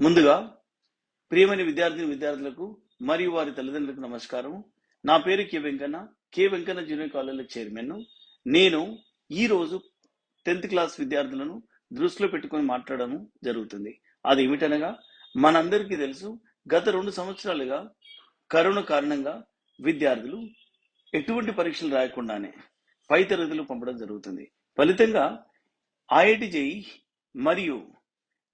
ముందుగా ప్రియమైన విద్యార్థులకు మరియు వారి తల్లిదండ్రులకు నమస్కారం. నా పేరు K Venkanna junior college chairman. నేను ఈ రోజు 10th క్లాస్ విద్యార్థులను దృష్టిలో పెట్టుకొని మాట్లాడడం జరుగుతుంది. అది ఏమిటనగా మనందరికీ తెలుసు, గత 2 సంవత్సరాలుగా కరోనా కారణంగా విద్యార్థులు ఎటువంటి పరీక్షలు రాయకుండానే పై తరగతులు పంపడం జరుగుతుంది. ఫలితంగా IIT JEE మరియు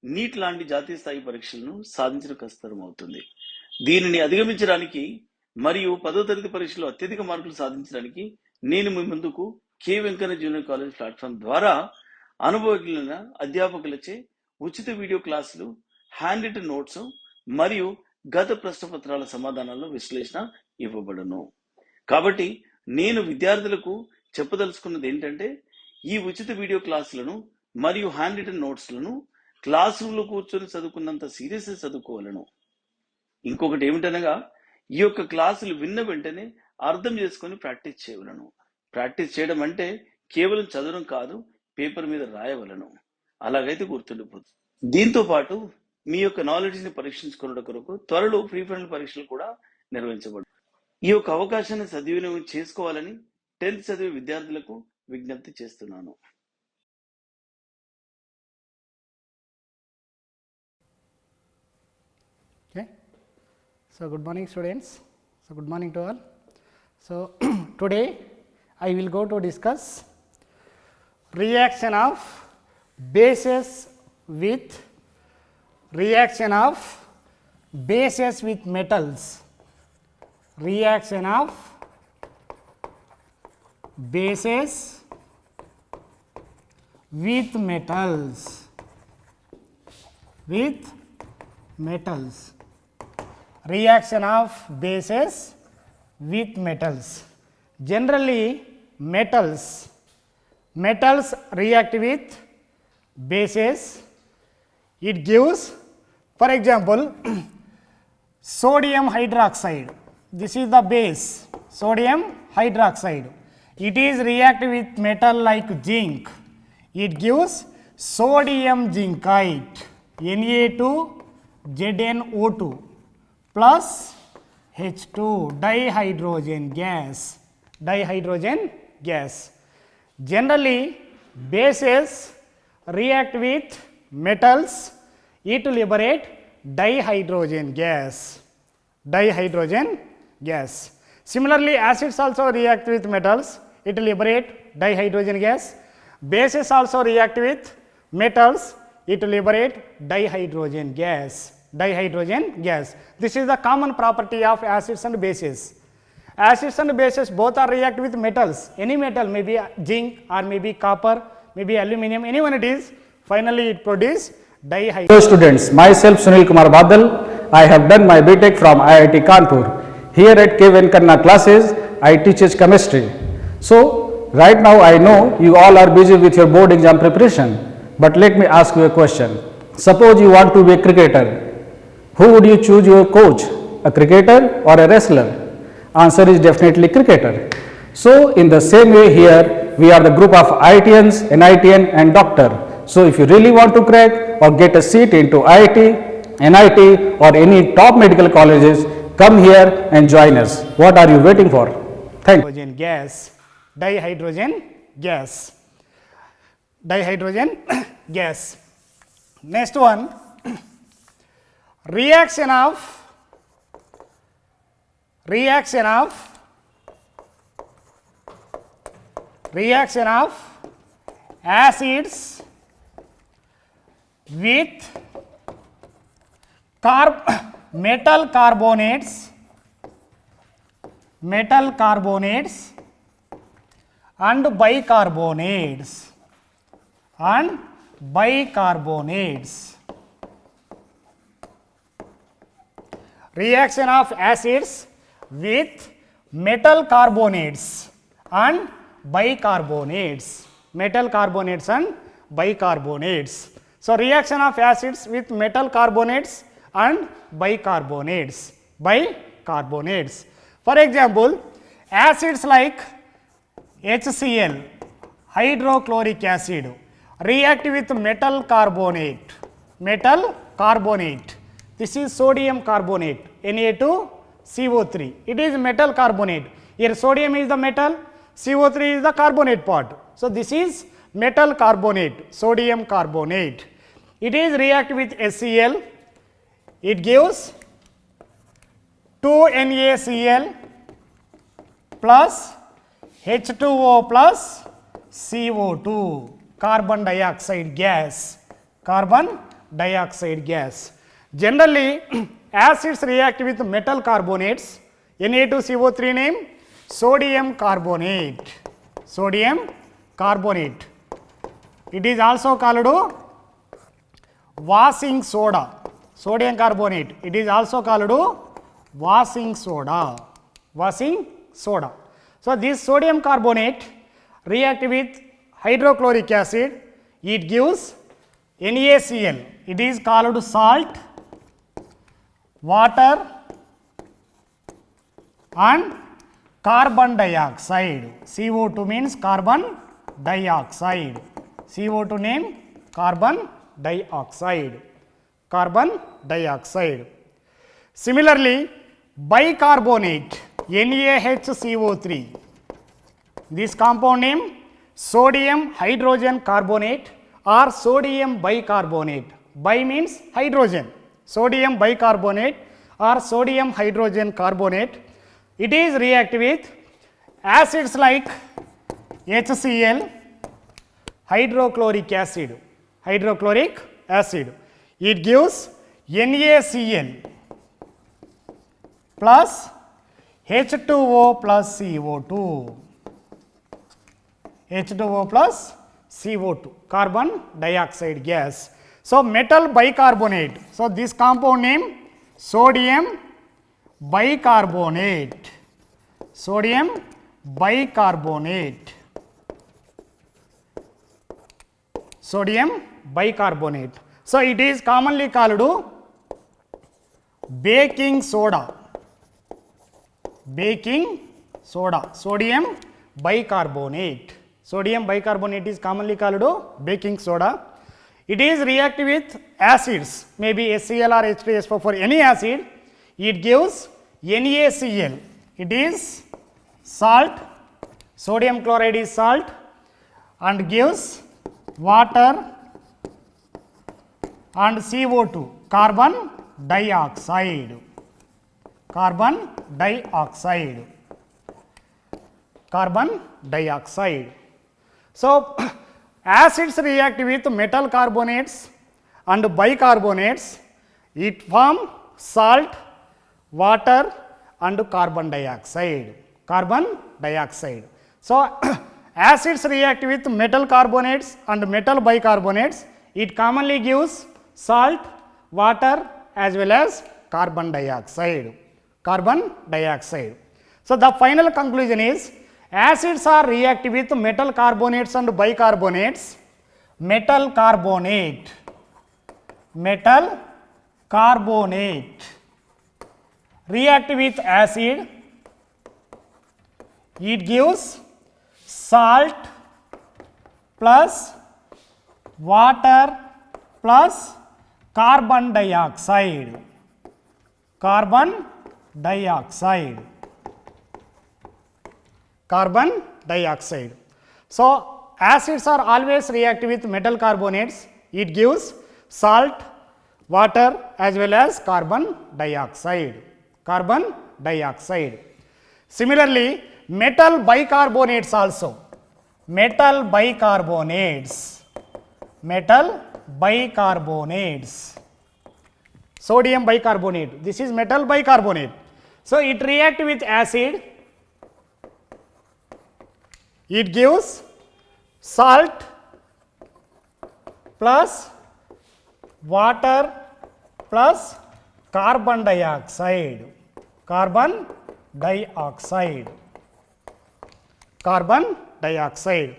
నీట్ లాంటి జాతీయ స్థాయి పరీక్షలను సాధించడం కష్టతరం అవుతుంది. దీనిని అధిగమించడానికి మరియు 10వ తరగతి పరీక్షలో అత్యధిక మార్కులు సాధించడానికి నేను మీ ముందుకు K Venkanna junior college platform ద్వారా అనుభవజ్ఞులైన అధ్యాపకులచే ఉచిత వీడియో క్లాసులు, హ్యాండ్ రిటన్ నోట్స్ మరియు గత ప్రశ్నపత్రాల సమాధానాల విశ్లేషణ ఇవ్వబడును. కాబట్టి నేను విద్యార్థులకు చెప్పదలుచుకున్నది ఏంటంటే, ఈ ఉచిత వీడియో క్లాసులను మరియు హ్యాండ్ రిటన్ నోట్స్లను క్లాస్ రూమ్ లో కూర్చొని చదువుకున్నంత సీరియస్ చదువుకోవాలను. ఇంకొకటి ఏమిటనగా, ఈ యొక్క క్లాసులు విన్న వెంటనే అర్థం చేసుకొని ప్రాక్టీస్ చేయవలను. ప్రాక్టీస్ చేయడం అంటే కేవలం చదవడం కాదు, పేపర్ మీద రాయవలను. అలాగైతే గుర్తుండిపోతుంది. దీంతో పాటు మీ యొక్క నాలెడ్జ్ ని పరీక్షించుకునే కొరకు త్వరలో ప్రీ ఫైనల్ పరీక్షలు కూడా నిర్వహించబడు. ఈ యొక్క అవకాశాన్ని సద్వినియోగం చేసుకోవాలని 10th చదివే విద్యార్థులకు విజ్ఞప్తి చేస్తున్నాను. Okay. So good morning students. So good morning to all. So today I will go to discuss reaction of bases with metals. Reaction of bases with metals. Reaction of bases with metals. Generally metals react with bases. It gives, for example, sodium hydroxide. This is the base, sodium hydroxide. It is react with metal like zinc. It gives sodium zincite, Na2ZnO2 plus H2, dihydrogen gas. Generally bases react with metals, it liberate dihydrogen gas. Similarly acids also react with metals, it liberate dihydrogen gas. Bases also react with metals, it liberate dihydrogen gas. This is the common property of acids and bases. Acids and bases both are react with metals, any metal, maybe zinc or maybe copper, maybe aluminum, anyone it is. Finally it produce dihydrogen. Hello students, myself Sunil Kumar Badal. I have done my BTech from IIT Kanpur. Here at K Venkana classes I teach chemistry. So right now I know you all are busy with your board exam preparation, but let me ask you a question. Suppose you want to be a cricketer. Who would you choose your coach, a cricketer or a wrestler? Answer is definitely cricketer. So in the same way here we are the group of IITians, NITian and doctor. So if you really want to crack or get a seat into IIT, NIT or any top medical colleges, come here and join us. What are you waiting for? Thank you. Dihydrogen gas. Next one, reaction of acids with metal carbonates and bicarbonates. Reaction of acids with metal carbonates and bicarbonates. So reaction of acids with metal carbonates and bicarbonates. For example, acids like HCl, hydrochloric acid, react with metal carbonate. This is sodium carbonate, Na2CO3. It is metal carbonate. Here sodium is the metal, CO3 is the carbonate part. So this is metal carbonate, sodium carbonate. It is react with HCl. It gives 2NaCl plus H2O plus CO2, carbon dioxide gas. Carbon dioxide gas. Generally, acids react with metal carbonates. Na2CO3 name sodium carbonate. Sodium carbonate. It is also called washing soda. Sodium carbonate. It is also called washing soda. Washing soda. So this sodium carbonate react with hydrochloric acid. It gives NaCl. It is called salt, water and carbon dioxide. CO2 means carbon dioxide. CO2 name carbon dioxide. Carbon dioxide. Similarly, bicarbonate, NaHCO3. This compound name sodium hydrogen carbonate or sodium bicarbonate. Bi means hydrogen. Sodium bicarbonate or sodium hydrogen carbonate. It is react with acids like HCl, hydrochloric acid. Hydrochloric acid. It gives NaCl plus H2O plus CO2. H2O plus CO2, carbon dioxide gas. So metal bicarbonate. So this compound name sodium bicarbonate. Sodium bicarbonate. Sodium bicarbonate. So it is commonly called baking soda. Baking soda. Sodium bicarbonate. Sodium bicarbonate is commonly called baking soda. It is react with acids, maybe HCl or H2SO4 for any acid. It gives NaCl. It is salt, sodium chloride is salt and gives water and CO2, carbon dioxide. Carbon dioxide. Carbon dioxide. So acids react with metal carbonates and bicarbonates. It form salt, water and carbon dioxide. Carbon dioxide. So acids react with metal carbonates and metal bicarbonates. It commonly gives salt, water as well as carbon dioxide. Carbon dioxide. So the final conclusion is acids are react with metal carbonates and bicarbonates. Metal carbonate. Metal carbonate react with acid. It gives salt plus water plus carbon dioxide. Carbon dioxide. Carbon dioxide. So acids are always react with metal carbonates. It gives salt, water as well as carbon dioxide. Carbon dioxide. Similarly, metal bicarbonates also. Metal bicarbonates. Metal bicarbonates. Sodium bicarbonate. This is metal bicarbonate. So it react with acid. It gives salt plus water plus carbon dioxide. Carbon dioxide. Carbon dioxide.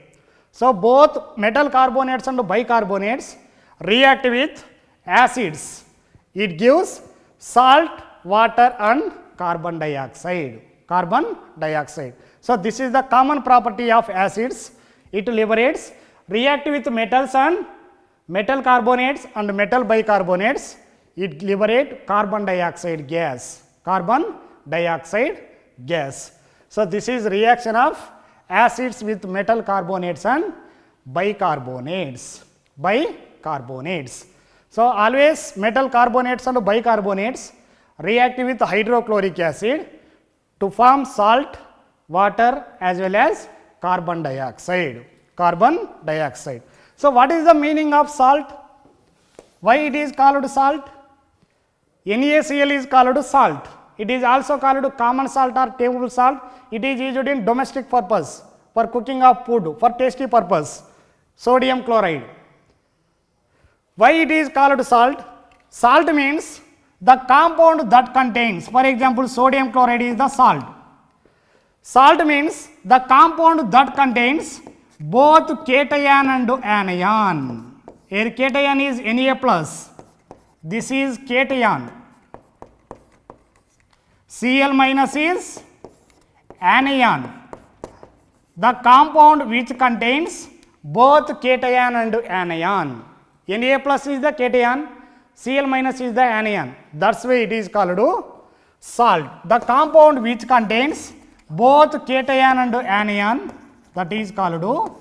So both metal carbonates and bicarbonates react with acids. It gives salt, water and carbon dioxide. Carbon dioxide. So this is the common property of acids. It liberates, react with metals and metal carbonates and metal bicarbonates. it liberate carbon dioxide gas. Carbon dioxide gas. So this is reaction of acids with metal carbonates and bicarbonates. Bicarbonates. So always metal carbonates and bicarbonates react with hydrochloric acid to form salt, water as well as carbon dioxide. Carbon dioxide. So what is the meaning of salt? Why it is called salt? NaCl is called salt. It is also called common salt or table salt. It is used in domestic purpose for cooking of food, for tasty purpose. Sodium chloride. Why it is called salt? Salt means the compound that contains, for example, sodium chloride is the salt. Salt means the compound that contains both cation and anion. Here cation is Na plus. This is cation. Cl minus is anion. The compound which contains both cation and anion. Na plus is the cation, Cl minus is the anion. That's why it is called salt. The compound which contains both cation and anion, that is called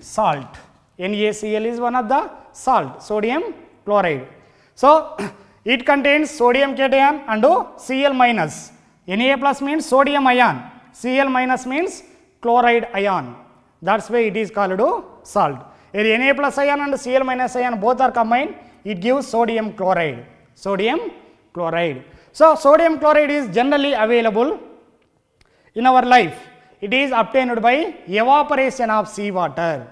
salt. NaCl is one of the salt, sodium chloride. So it contains sodium cation and Cl minus. Na plus means sodium ion, Cl minus means chloride ion. That's why it is called salt. If Na plus ion and Cl minus ion both are combined, it gives sodium chloride. Sodium chloride. So sodium chloride is generally available in our life. It is obtained by evaporation of seawater.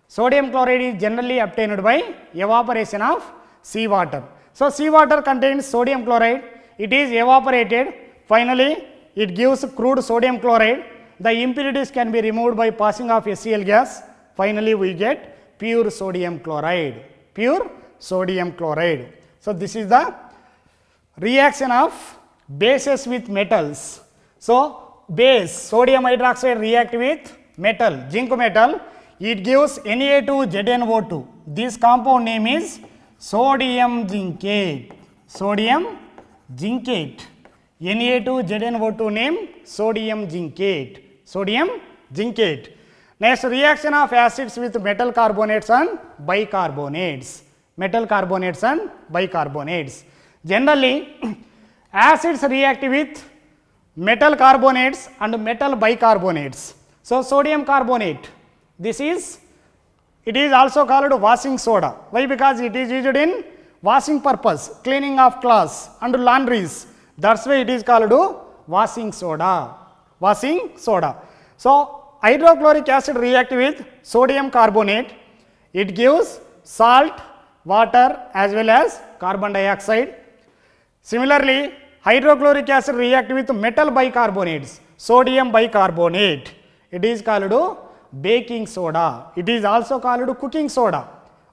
Sodium chloride is generally obtained by evaporation of seawater. So seawater contains sodium chloride. It is evaporated. Finally, it gives crude sodium chloride. The impurities can be removed by passing of HCl gas. Finally, we get pure sodium chloride. Pure sodium chloride. So this is the reaction of bases with metals. So base, sodium hydroxide react with metal, zinc metal. It gives Na2ZnO2. This compound name is sodium zincate. Sodium zincate. Na2ZnO2 name sodium zincate. Sodium zincate. Next, reaction of acids with metal carbonates and bicarbonates. Metal carbonates and bicarbonates. Generally, acids react with metal carbonates and metal bicarbonates. So sodium carbonate, this is, it is also called washing soda. Why? Because it is used in washing purpose, cleaning of clothes and laundries. That's why it is called washing soda. Washing soda. So hydrochloric acid react with sodium carbonate. It gives salt, water as well as carbon dioxide. Similarly, hydrochloric acid react with metal bicarbonates, sodium bicarbonate. It is called baking soda. It is also called cooking soda.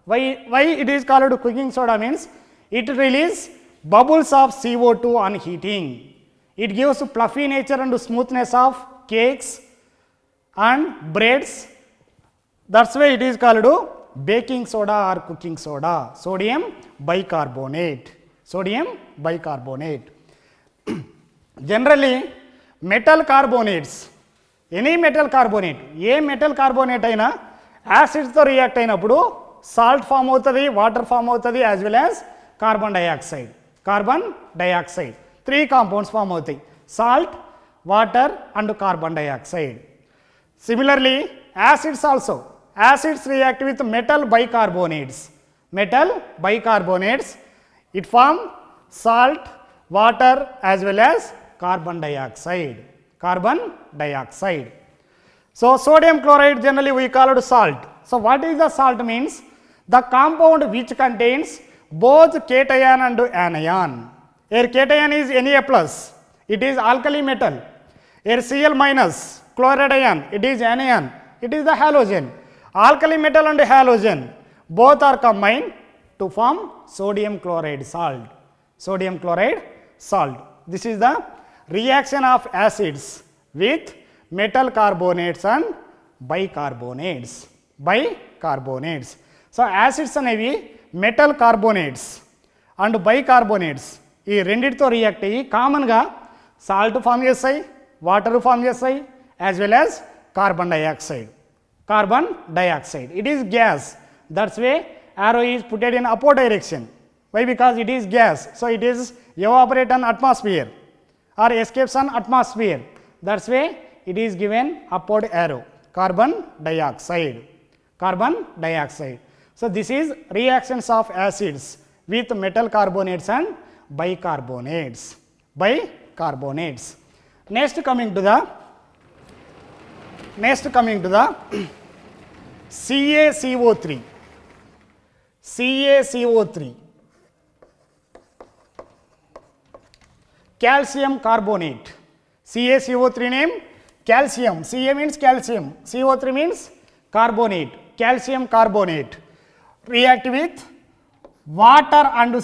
Why it is called cooking soda means it releases bubbles of CO2 on heating. It gives fluffy nature and smoothness of cakes and breads. That's why it is called baking soda or cooking soda. Sodium bicarbonate. Sodium bicarbonate. Generally, metal carbonates, any metal carbonate, ఏ metal carbonate అయినా యాసిడ్స్తో react అయినప్పుడు salt form అవుతుంది, water form అవుతుంది as well as carbon dioxide. Carbon dioxide 3 compounds form అవుతాయి, salt, water and carbon dioxide. Similarly, acids also, acids react with metal bicarbonates. Metal bicarbonates, it form salt, water as well as carbon dioxide. Carbon dioxide. So sodium chloride generally we call it salt. So what is the salt means? The compound which contains both cation and anion. Here cation is Na plus, it is alkali metal. Here Cl minus, chloride ion, it is anion, it is the halogen. Alkali metal and halogen both are combined to form sodium chloride salt. Sodium chloride salt. This is the reaction of acids with metal carbonates and bicarbonates. Bicarbonates. So acids అనేవి metal carbonates and bicarbonates ఈ రెండింటితో react అయ్యి కామన్గా salt form చేస్తాయి, water form చేస్తాయి, as well as carbon dioxide. It is gas. That's why arrow is put in upward direction. Why? Because it is gas. So it is evaporate on atmosphere or escapes on atmosphere. That's why it is given upward arrow. Carbon dioxide. So this is reactions of acids with metal carbonates and bicarbonates. Next coming to the CaCO3, calcium carbonate. CaCO3 name calcium. Ca means calcium, CO3 means carbonate, calcium carbonate. React with water and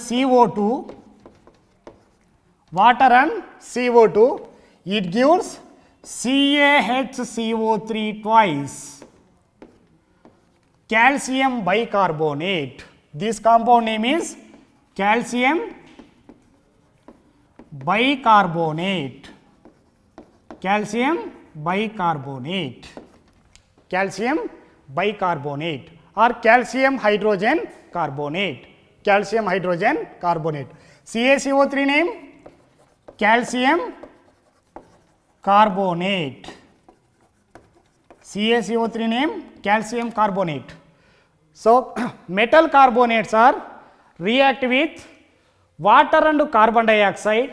CO2, it gives CaHCO3 twice, calcium bicarbonate. This compound name is calcium bicarbonate or calcium hydrogen carbonate. CaCO3 name calcium carbonate. CaCO3 name calcium carbonate. So metal carbonates are react with water and carbon dioxide,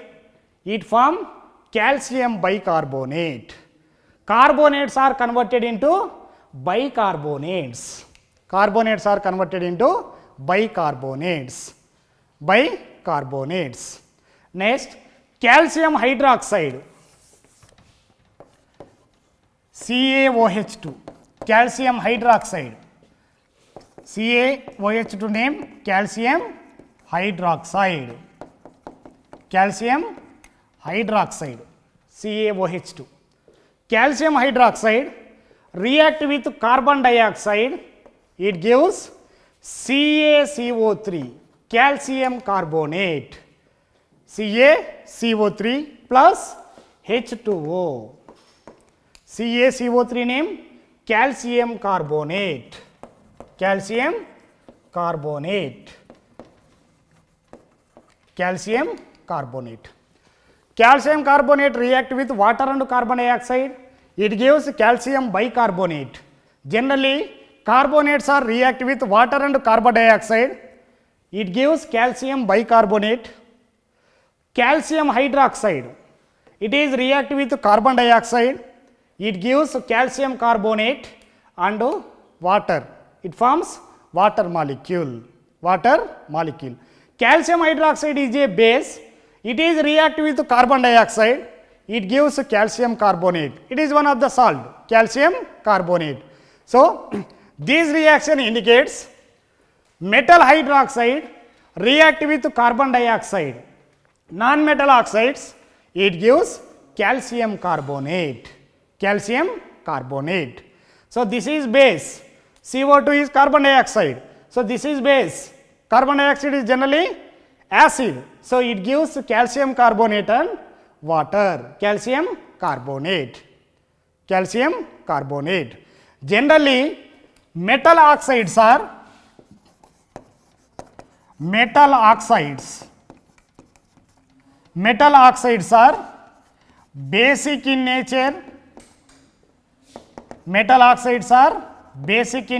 it form calcium bicarbonate. Carbonates are converted into bicarbonates. Next, calcium hydroxide, CaOH2, calcium hydroxide. CaOH2 name calcium hydroxide, CaOH2. Calcium hydroxide react with carbon dioxide, it gives CaCO3, calcium carbonate. CaCO3 plus H2O. CaCO3 name calcium carbonate. Calcium carbonate. Calcium carbonate react with water and carbon dioxide, it gives calcium bicarbonate. Generally carbonates are react with water and carbon dioxide, it gives calcium bicarbonate. Calcium hydroxide, it is react with carbon dioxide, it gives calcium carbonate and water, it forms water molecule. Calcium hydroxide is a base, it is react with carbon dioxide, it gives calcium carbonate. It is one of the salt, calcium carbonate. So this reaction indicates metal hydroxide react with carbon dioxide, non-metal oxides, it gives calcium carbonate. So this is base, CO2 is carbon dioxide, so this is base. Carbon dioxide is generally acid, so it gives calcium carbonate and water, calcium carbonate. Generally metal oxides are basic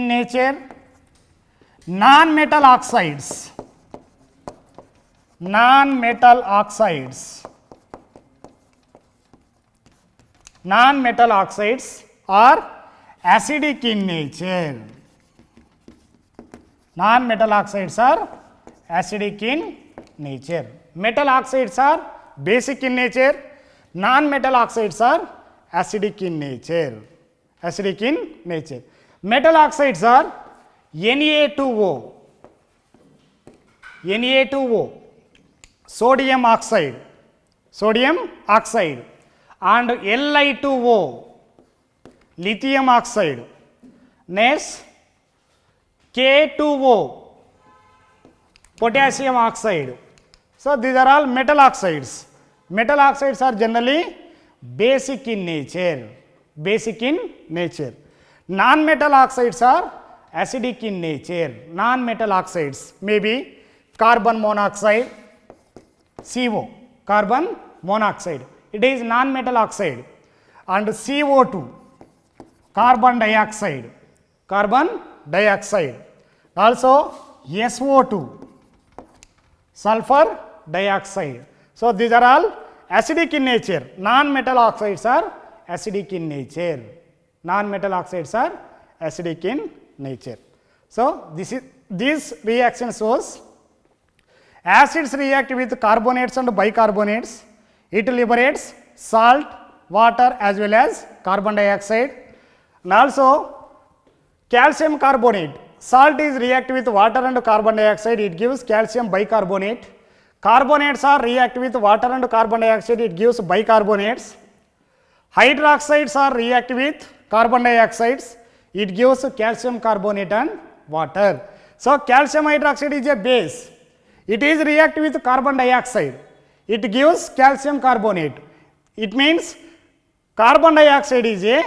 in nature. Non-metal oxides are acidic in nature. Metal oxides are basic in nature, non-metal oxides are acidic in nature. Metal oxides are Na2O, sodium oxide, and Li2O, lithium oxide. Next, K2O, potassium oxide. So these are all metal oxides. Metal oxides are generally basic in nature. Basic in nature. Non-metal oxides are acidic in nature. Non-metal oxides may be carbon monoxide, CO, carbon monoxide. It is non-metal oxide. And CO2, carbon dioxide. Carbon dioxide. Also SO2, sulfur dioxide. So these are all acidic in nature. Non-metal oxides are acidic in nature. Non-metal oxides are acidic in nature. So this reaction shows acids react with carbonates and bicarbonates. It liberates salt, water as well as carbon dioxide. And also calcium carbonate. Salt is react with water and carbon dioxide. It gives calcium bicarbonate. Carbonates are react with water and carbon dioxide. It gives bicarbonates. Hydroxides are react with carbon dioxides. It gives calcium carbonate and water. So calcium hydroxide is a base. It is react with carbon dioxide. It gives calcium carbonate. It means carbon dioxide is a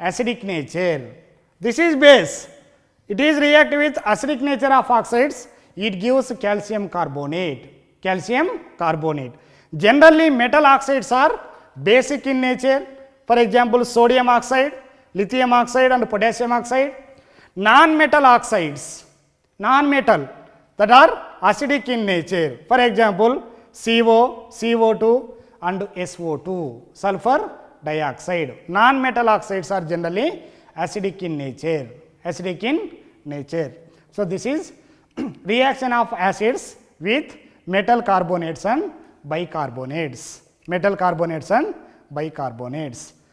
acidic nature. This is base. It is react with acidic nature of oxides. It gives calcium carbonate. Calcium carbonate. Generally metal oxides are basic in nature. For example, sodium oxide, lithium oxide and potassium oxide. Non-metal oxides, non-metal that are acidic in nature. For example, CO, CO2 and SO2, sulfur dioxide. Non-metal oxides are generally acidic in nature. Acidic in nature. So this is reaction of acids with metal carbonates and bicarbonates. Metal carbonates and bicarbonates.